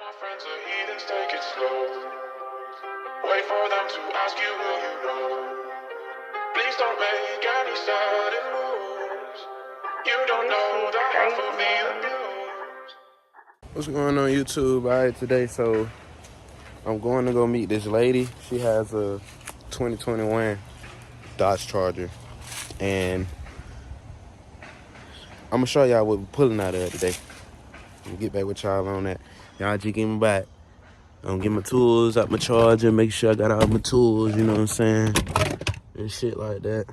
Friends are heathens, take it slow. Wait for them to ask you, will you know? Please don't make any sudden moves. You don't know the half of the abuse. What's going on YouTube? Alright, today, so I'm going to go meet this lady. She has a 2021 Dodge Charger, and I'm gonna show y'all what we're pulling out of today. I'm gonna get back with y'all on that. Y'all just give me back. I'm gonna get my tools out my charger, make sure I got all my tools, you know what I'm saying? And shit like that.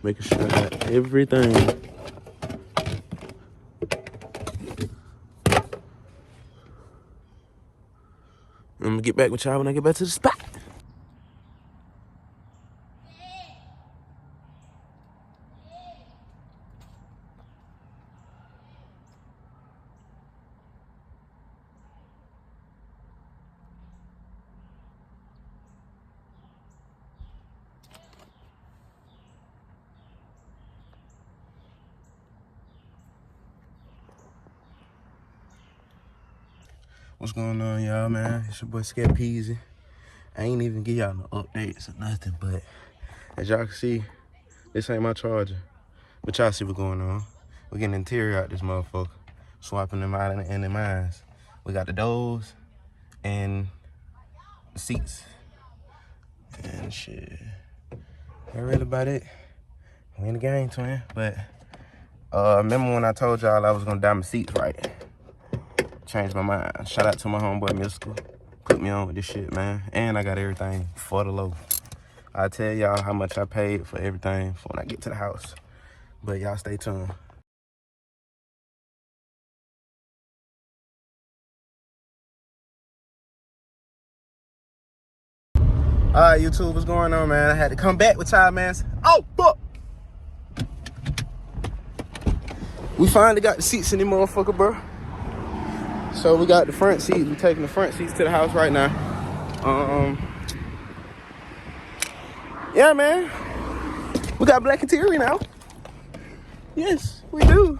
Making sure I got everything. I'm gonna get back with y'all when I get back to the spot. What's going on, y'all, man? It's your boy Skep Peasy. I ain't even give y'all no updates or nothing, but as y'all can see, this ain't my charger. But y'all see what's going on. We're getting interior out this motherfucker. Swapping them out in the mines. We got the doors and the seats. And shit. That really about it. We in the game, twin. But remember when I told y'all I was gonna dye my seats right? Changed my mind. Shout out to my homeboy Mystical. Put me on with this shit, man. And I got everything for the low. I'll tell y'all how much I paid for everything for when I get to the house. But y'all stay tuned. All right, YouTube, what's going on, man? I had to come back with y'all, man. Oh, fuck! We finally got the seats in the motherfucker, bro. So we got the front seats. We taking the front seats to the house right now. Yeah, man. We got black interior now. Yes, we do.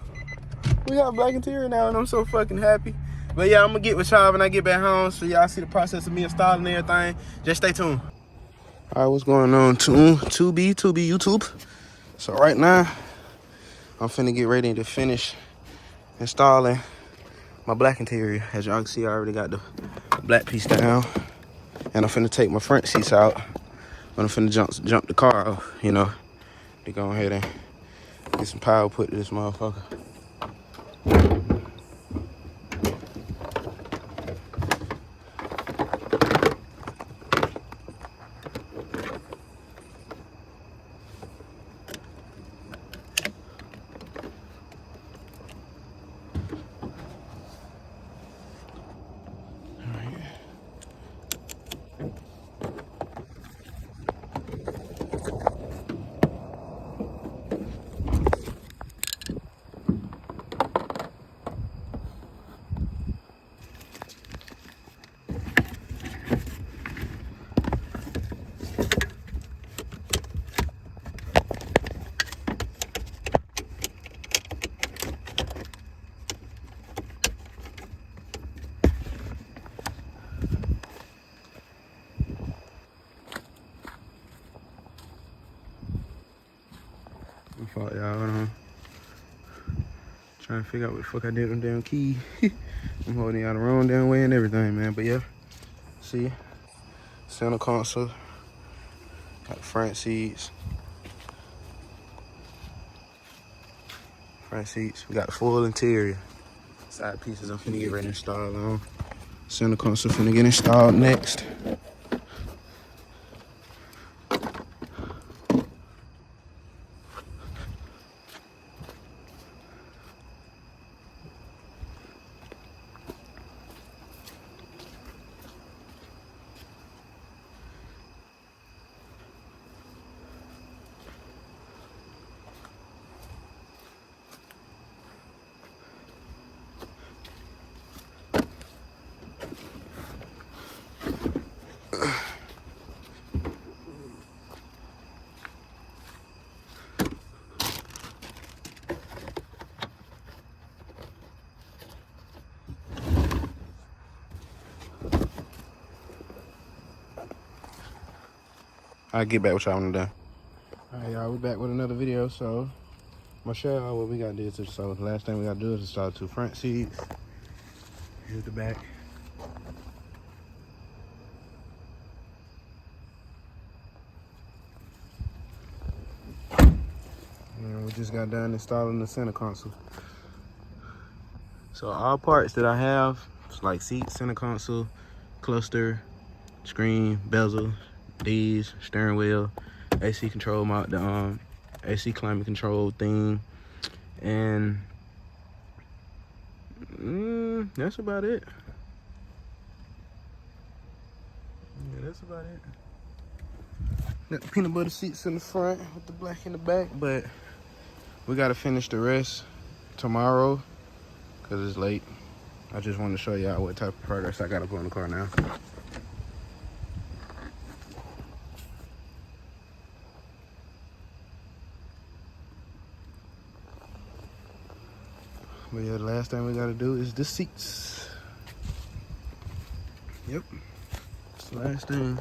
We got black interior now, and I'm so fucking happy. But yeah, I'm gonna get with y'all when I get back home, so y'all see the process of me installing everything. Just stay tuned. All right, what's going on, 2B YouTube? So right now, I'm finna get ready to finish installing my black interior. As y'all can see, I already got the black piece down, and I'm finna take my front seats out. But I'm finna jump the car off, you know, to go ahead and get some power put to this motherfucker. My fault, y'all. Trying to figure out what the fuck I did with them damn key. I'm holding y'all the wrong damn way and everything, man. But yeah, see, center console, got the front seats. We got the full interior. Side pieces I'm finna get ready to install on. Center console finna get installed next. I'll get back with y'all when I'm done. All right, y'all, we back with another video. So, I'm gonna show y'all what we gotta do to. So, the last thing we gotta do is install 2 front seats. Here's the back. And we just got done installing the center console. So all parts that I have, like seat, center console, cluster, screen, bezel, these, steering wheel, AC control mount, the AC climate control thing, and that's about it. Yeah, that's about it. Got the peanut butter seats in the front with the black in the back, but we gotta finish the rest tomorrow because it's late. I just wanted to show y'all what type of progress I got up on the car now. But yeah, the last thing we gotta do is the seats. Yep, it's the last thing.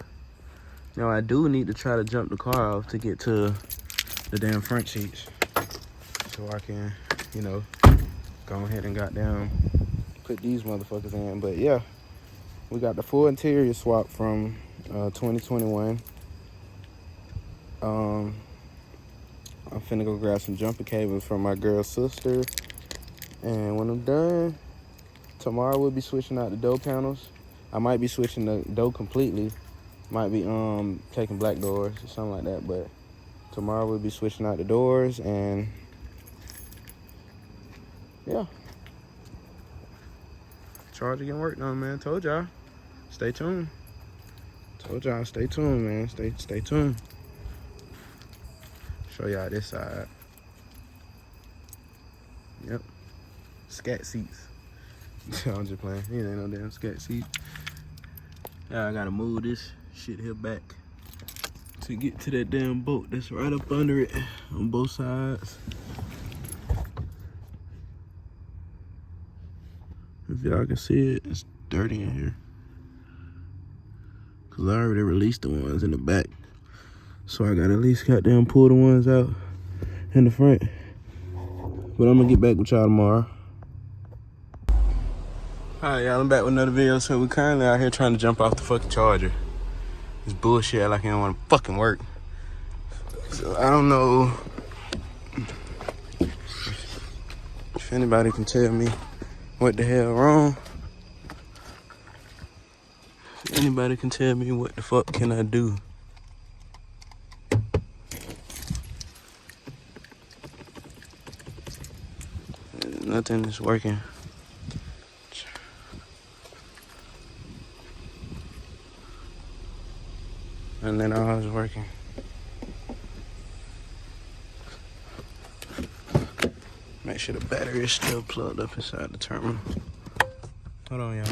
Now I do need to try to jump the car off to get to the damn front seats, so I can, you know, go ahead and goddamn put these motherfuckers in. But yeah, we got the full interior swap from 2021. I'm finna go grab some jumper cables from my girl's sister, and when I'm done, tomorrow we'll be switching out the door panels. I might be switching the door completely. Might be taking black doors or something like that, but tomorrow we'll be switching out the doors, and yeah. Charger getting worked on, man. Told y'all. Stay tuned. Told y'all, stay tuned, man. Stay tuned. Show y'all this side. Yep. Scat seats. I'm just playing. It ain't no damn scat seat. Now I gotta move this shit here back to get to that damn boat that's right up under it on both sides. If y'all can see it, it's dirty in here. Cause I already released the ones in the back. So I gotta at least goddamn pull the ones out in the front. But I'm gonna get back with y'all tomorrow. Alright, y'all, I'm back with another video. So we currently out here trying to jump off the fucking charger. It's bullshit, like it don't wanna fucking work. So I don't know if anybody can tell me what the hell wrong. If anybody can tell me what the fuck can I do? Nothing is working. And then all is working. Make sure the battery is still plugged up inside the terminal. Hold on, y'all.